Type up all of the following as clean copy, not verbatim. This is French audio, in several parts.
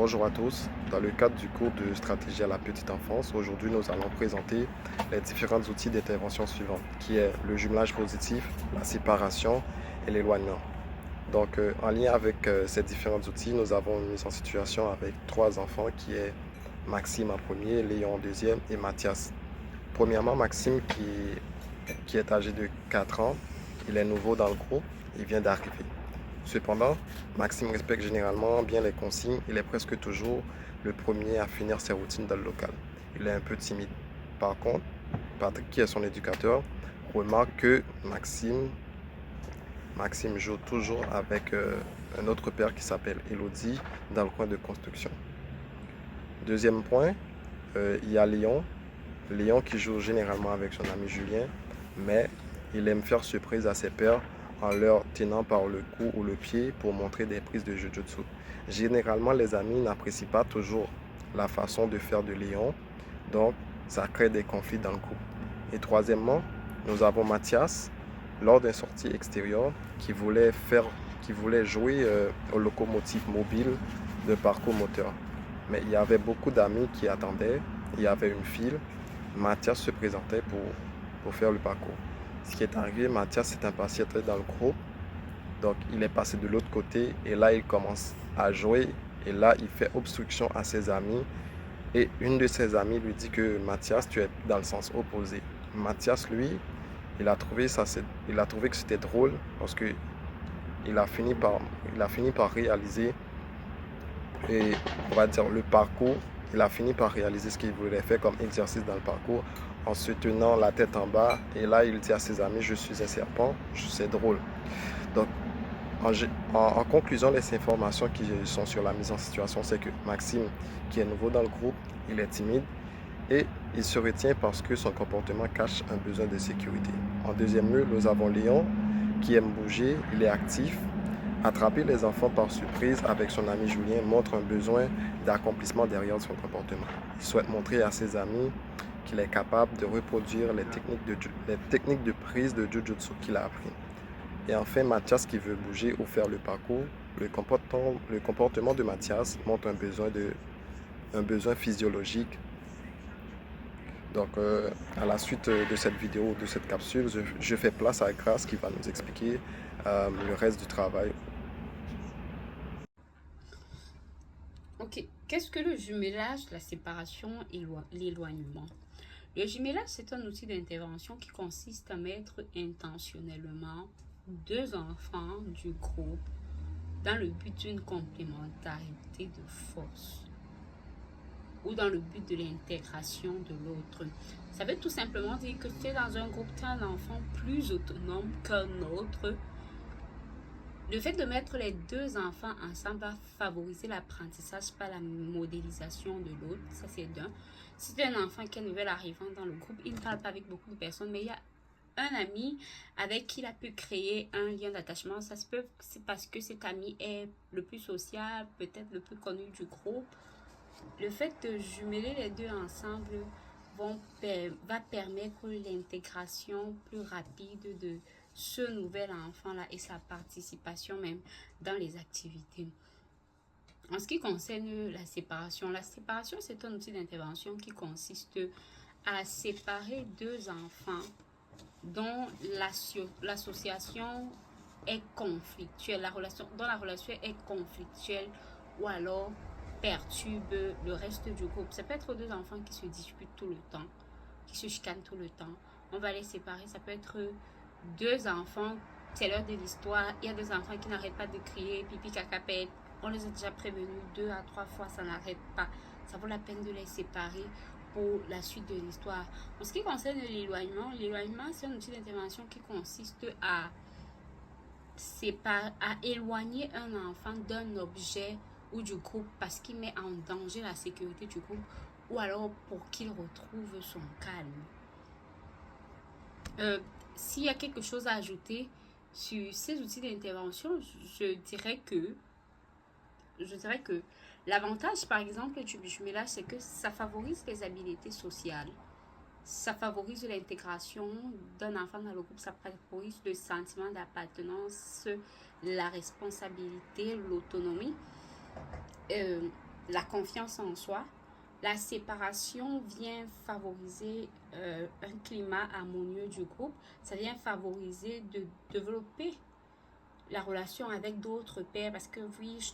Bonjour à tous. Dans le cadre du cours de stratégie à la petite enfance, aujourd'hui nous allons présenter les différents outils d'intervention suivants, qui est le jumelage positif, la séparation et l'éloignement. Donc en lien avec ces différents outils, nous avons une mise en situation avec trois enfants qui est Maxime en premier, Léon en deuxième et Mathias. Premièrement, Maxime qui est âgé de 4 ans, il est nouveau dans le groupe, il vient d'arriver. Cependant, Maxime respecte généralement bien les consignes. Il est presque toujours le premier à finir ses routines dans le local. Il est un peu timide. Par contre, Patrick, qui est son éducateur, remarque que Maxime joue toujours avec un autre père qui s'appelle Elodie dans le coin de construction. Deuxième point, il y a Léon. Léon qui joue généralement avec son ami Julien, mais il aime faire surprise à ses pairs en leur tenant par le cou ou le pied pour montrer des prises de jujutsu. Généralement, les amis n'apprécient pas toujours la façon de faire de Léon, donc ça crée des conflits dans le couple. Et troisièmement, nous avons Mathias, lors d'une sortie extérieure, qui voulait jouer aux locomotives mobiles de parcours moteur. Mais il y avait beaucoup d'amis qui attendaient, il y avait une file. Mathias se présentait pour faire le parcours. Ce qui est arrivé, Mathias s'est impatienté dans le groupe. Donc, il est passé de l'autre côté et là, il commence à jouer. Et là, il fait obstruction à ses amis. Et une de ses amies lui dit que Mathias, tu es dans le sens opposé. Mathias, lui, il a trouvé que c'était drôle parce que il a fini par réaliser et on va dire le parcours. Il a fini par réaliser ce qu'il voulait faire comme exercice dans le parcours en se tenant la tête en bas. Et là, il dit à ses amis, je suis un serpent, c'est drôle. Donc, en conclusion, les informations qui sont sur la mise en situation, c'est que Maxime, qui est nouveau dans le groupe, il est timide et il se retient parce que son comportement cache un besoin de sécurité. En deuxième lieu, nous avons Léon, qui aime bouger, il est actif. Attraper les enfants par surprise avec son ami Julien montre un besoin d'accomplissement derrière son comportement. Il souhaite montrer à ses amis qu'il est capable de reproduire les techniques de prise de Jujutsu qu'il a appris. Et enfin, Mathias qui veut bouger ou faire le parcours, le comportement de Mathias montre un besoin physiologique. Donc, à la suite de cette vidéo, de cette capsule, je fais place à Grace qui va nous expliquer le reste du travail. Ok, qu'est-ce que le jumelage, la séparation et l'éloignement? Le jumelage, c'est un outil d'intervention qui consiste à mettre intentionnellement deux enfants du groupe dans le but d'une complémentarité de force ou dans le but de l'intégration de l'autre. Ça veut tout simplement dire que tu es dans un groupe, tu as un enfant plus autonome qu'un autre. Le fait de mettre les deux enfants ensemble va favoriser l'apprentissage par la modélisation de l'autre. Ça, c'est d'un. Si tu es un enfant qui est nouvel arrivant dans le groupe, il ne parle pas avec beaucoup de personnes, mais il y a un ami avec qui il a pu créer un lien d'attachement. Ça se peut, c'est parce que cet ami est le plus social, peut-être le plus connu du groupe. Le fait de jumeler les deux ensemble va permettre l'intégration plus rapide de ce nouvel enfant-là et sa participation même dans les activités. En ce qui concerne la séparation, c'est un outil d'intervention qui consiste à séparer deux enfants dont l'association est conflictuelle, dont la relation est conflictuelle ou alors perturbe le reste du groupe. Ça peut être deux enfants qui se disputent tout le temps, qui se chicanent tout le temps. On va les séparer. Ça peut être deux enfants, c'est l'heure de l'histoire. Il y a deux enfants qui n'arrêtent pas de crier pipi caca pète. On les a déjà prévenus 2 à 3 fois, ça n'arrête pas. Ça vaut la peine de les séparer pour la suite de l'histoire. En ce qui concerne l'éloignement, c'est un outil d'intervention qui consiste à éloigner un enfant d'un objet ou du groupe parce qu'il met en danger la sécurité du groupe ou alors pour qu'il retrouve son calme. S'il y a quelque chose à ajouter sur ces outils d'intervention, je dirais que l'avantage, par exemple, du jumelage, c'est que ça favorise les habiletés sociales. Ça favorise l'intégration d'un enfant dans le groupe, ça favorise le sentiment d'appartenance, la responsabilité, l'autonomie. la confiance en soi. La séparation vient favoriser un climat harmonieux du groupe. Ça vient favoriser de développer la relation avec d'autres pairs. Parce que oui, je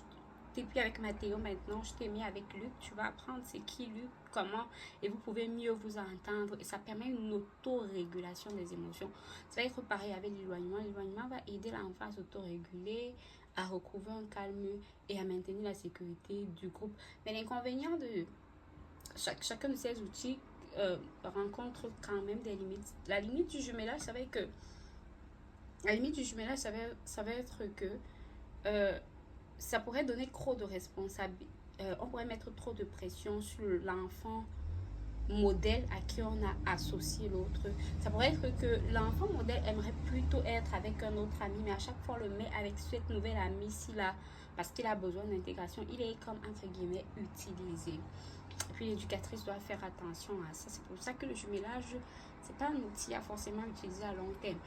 t'ai plus avec Mathéo maintenant, je t'ai mis avec Luc. Tu vas apprendre c'est qui Luc, comment, et vous pouvez mieux vous entendre. Et ça permet une autorégulation des émotions. Ça va être pareil avec l'éloignement. L'éloignement va aider l'enfant à s'autoréguler, à recouvrer un calme et à maintenir la sécurité du groupe. Mais l'inconvénient de chacun de ces outils rencontre quand même des limites. La limite du jumelage, ça va être que ça va être que ça pourrait donner trop de responsabilité. On pourrait mettre trop de pression sur l'enfant modèle à qui on a associé l'autre. Ça pourrait être que l'enfant modèle aimerait plutôt être avec un autre ami, mais à chaque fois on le met avec cette nouvelle amie parce qu'il a besoin d'intégration, il est comme entre guillemets utilisé. Et puis l'éducatrice doit faire attention à ça. C'est pour ça que le jumelage, c'est pas un outil à forcément utiliser à long terme.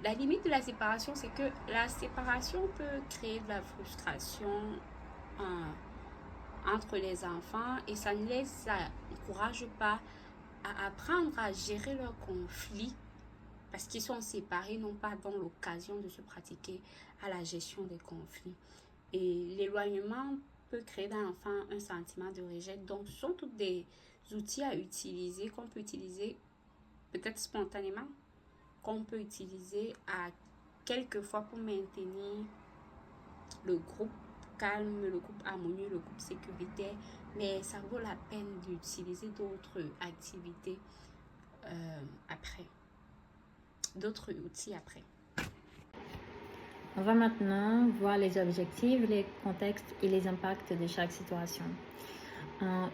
La limite de la séparation, c'est que la séparation peut créer de la frustration entre les enfants et ça n'encourage pas à apprendre à gérer leurs conflits parce qu'ils sont séparés, non pas dans l'occasion de se pratiquer à la gestion des conflits. Et l'éloignement peut créer dans l'enfant un sentiment de rejet. Donc, ce sont tous des outils à utiliser, qu'on peut utiliser peut-être spontanément, qu'on peut utiliser à quelques fois pour maintenir le groupe calme, le groupe harmonieux, le groupe sécuritaire. Mais ça vaut la peine d'utiliser d'autres activités après, d'autres outils après. On va maintenant voir les objectifs, les contextes et les impacts de chaque situation.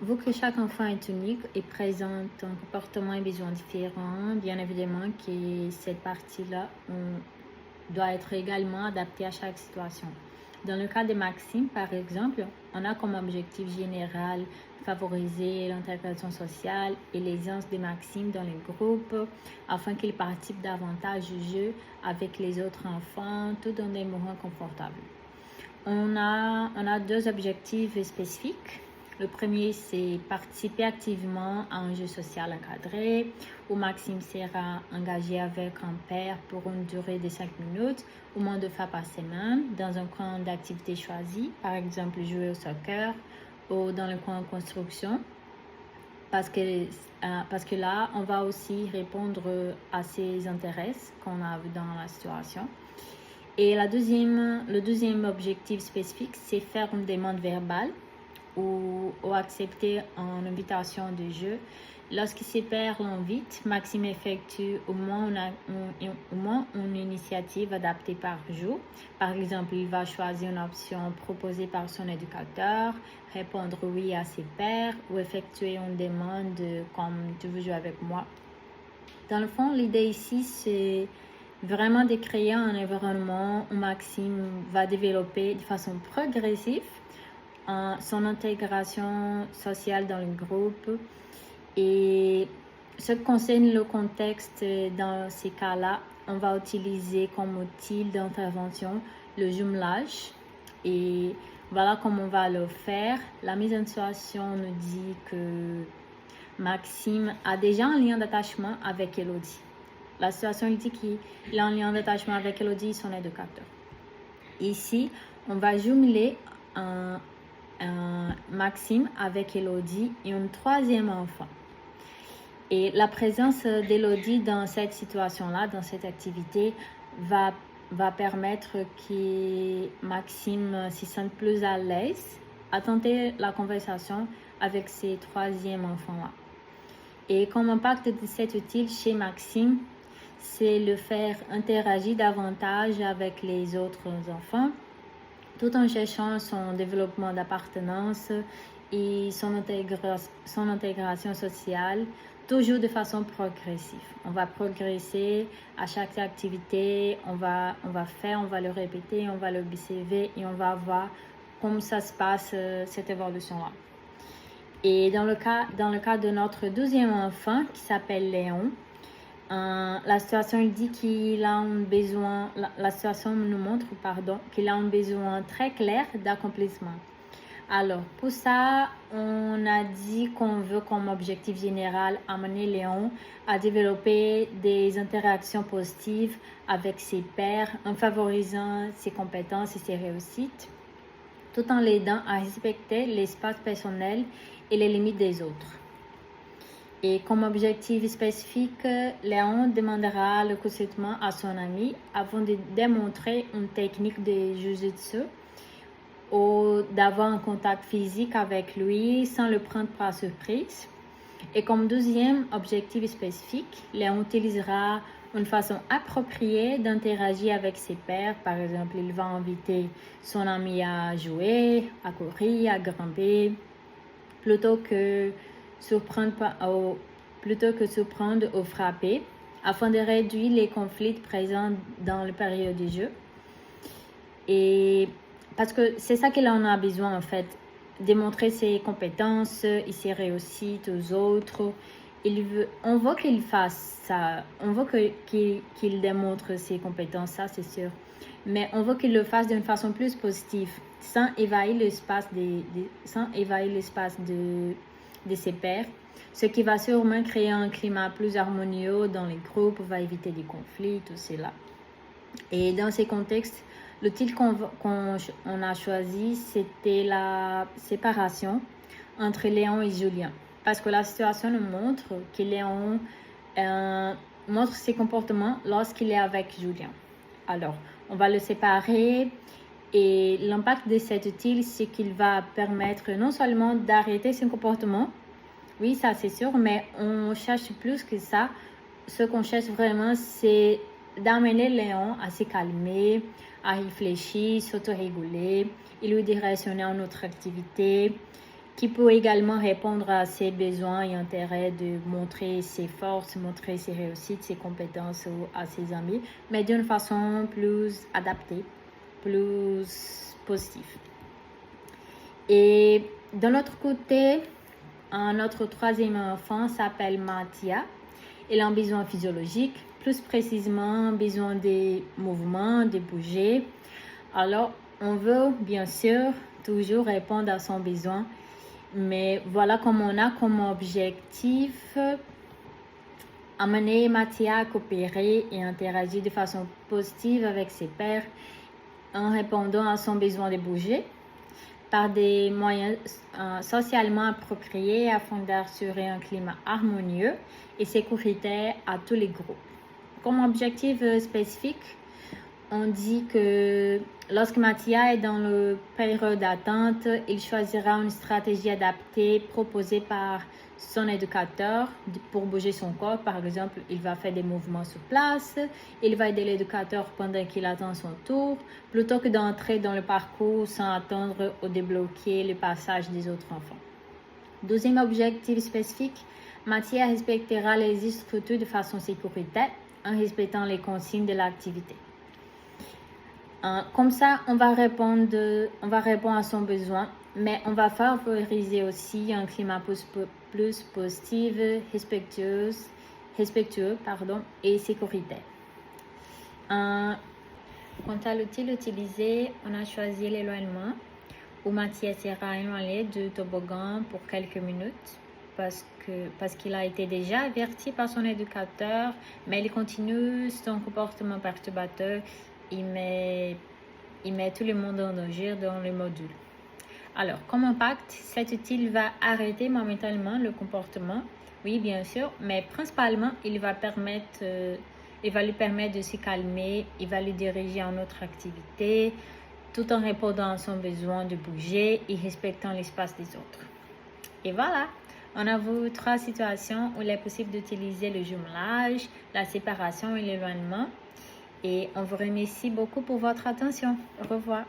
Vu que chaque enfant est unique et présente un comportement et besoins différents, bien évidemment que cette partie-là doit être également adaptée à chaque situation. Dans le cas de Maxime, par exemple, on a comme objectif général favoriser l'intégration sociale et l'aisance de Maxime dans les groupes afin qu'il participe davantage du jeu avec les autres enfants tout en demeurant confortable. On a deux objectifs spécifiques. Le premier, c'est participer activement à un jeu social encadré où Maxime sera engagé avec un père pour une durée de 5 minutes ou moins de fois par semaine dans un coin d'activité choisi, par exemple jouer au soccer ou dans le coin construction. Parce que là, on va aussi répondre à ses intérêts qu'on a vu dans la situation. Et le deuxième objectif spécifique, c'est faire une demande verbale ou accepter une invitation de jeu. Lorsque ses pairs l'invitent, Maxime effectue au moins une initiative adaptée par jour. Par exemple, il va choisir une option proposée par son éducateur, répondre oui à ses pairs ou effectuer une demande comme tu veux jouer avec moi. Dans le fond, l'idée ici, c'est vraiment de créer un environnement où Maxime va développer de façon progressive son intégration sociale dans le groupe. Et ce qui concerne le contexte, dans ces cas-là, on va utiliser comme outil d'intervention le jumelage. Et voilà comment on va le faire. La mise en situation nous dit que Maxime a déjà un lien d'attachement avec Elodie. La situation nous dit qu'il a un lien d'attachement avec Elodie, son éducateur. Ici, on va jumeler Maxime avec Elodie et un troisième enfant. Et la présence d'Elodie dans cette situation-là, dans cette activité, va permettre que Maxime se sente plus à l'aise à tenter la conversation avec ces troisième enfants-là. Et comme impact de cet outil chez Maxime, c'est le faire interagir davantage avec les autres enfants, tout en cherchant son développement d'appartenance et son intégration sociale, toujours de façon progressive. On va progresser à chaque activité, on va le répéter, on va l'observer et on va voir comment ça se passe, cette évolution-là. Et dans le cas de notre deuxième enfant qui s'appelle Léon, la situation dit qu'il a un besoin, la situation nous montre qu'il a un besoin très clair d'accomplissement. Alors, pour ça, on a dit qu'on veut comme objectif général amener Léon à développer des interactions positives avec ses pairs en favorisant ses compétences et ses réussites, tout en l'aidant à respecter l'espace personnel et les limites des autres. Et comme objectif spécifique, Léon demandera le consentement à son ami avant de démontrer une technique de Jiu-Jitsu ou d'avoir un contact physique avec lui sans le prendre par surprise. Et comme deuxième objectif spécifique, Léon utilisera une façon appropriée d'interagir avec ses pairs. Par exemple, il va inviter son ami à jouer, à courir, à grimper, plutôt que surprendre ou frapper, afin de réduire les conflits présents dans le période du jeu. Et parce que c'est ça qu'il en a besoin en fait, démontrer ses compétences et ses réussites aux autres. On veut qu'il fasse ça, on veut qu'il démontre ses compétences, ça c'est sûr. Mais on veut qu'il le fasse d'une façon plus positive, sans évaluer l'espace de ses pairs, ce qui va sûrement créer un climat plus harmonieux dans les groupes, va éviter des conflits, tout cela. Et dans ces contextes, le titre qu'on a choisi, c'était la séparation entre Léon et Julien. Parce que la situation nous montre que Léon montre ses comportements lorsqu'il est avec Julien. Alors, on va le séparer et l'impact de cet outil, c'est qu'il va permettre non seulement d'arrêter son comportement, oui, ça c'est sûr, mais on cherche plus que ça. Ce qu'on cherche vraiment, c'est d'amener Léon à se calmer, à réfléchir, s'auto-réguler et lui directionner en autre activité qui peut également répondre à ses besoins et intérêts de montrer ses forces, montrer ses réussites, ses compétences à ses amis, mais d'une façon plus adaptée, plus positive. Et de l'autre côté, notre troisième enfant s'appelle Mathia. Il a un besoin physiologique, plus précisément besoin de mouvements, de bouger. Alors, on veut bien sûr toujours répondre à son besoin, mais voilà comme on a comme objectif amener Mathia à coopérer et interagir de façon positive avec ses pairs en répondant à son besoin de bouger par des moyens socialement appropriés afin d'assurer un climat harmonieux et sécuritaire à tous les groupes. Comme objectif spécifique, on dit que lorsque Mathia est dans le période d'attente, il choisira une stratégie adaptée proposée par son éducateur pour bouger son corps. Par exemple, il va faire des mouvements sur place, il va aider l'éducateur pendant qu'il attend son tour, plutôt que d'entrer dans le parcours sans attendre ou débloquer le passage des autres enfants. Deuxième objectif spécifique, Mathia respectera les instructeurs de façon sécuritaire en respectant les consignes de l'activité. Comme ça, on va répondre à son besoin, mais on va favoriser aussi un climat plus positif, respectueux et sécuritaire. Quant à l'outil utilisé, on a choisi l'éloignement, où Mathia sera éloigné du toboggan pour quelques minutes parce qu'il a été déjà averti par son éducateur, mais il continue son comportement perturbateur. Il met tout le monde en danger dans le module. Alors, comme impact, cet outil va arrêter momentanément le comportement, oui bien sûr, mais principalement il va lui permettre de se calmer, il va lui diriger en autre activité, tout en répondant à son besoin de bouger et respectant l'espace des autres. Et voilà, on a vu 3 situations où il est possible d'utiliser le jumelage, la séparation et l'éloignement. Et on vous remercie beaucoup pour votre attention. Au revoir.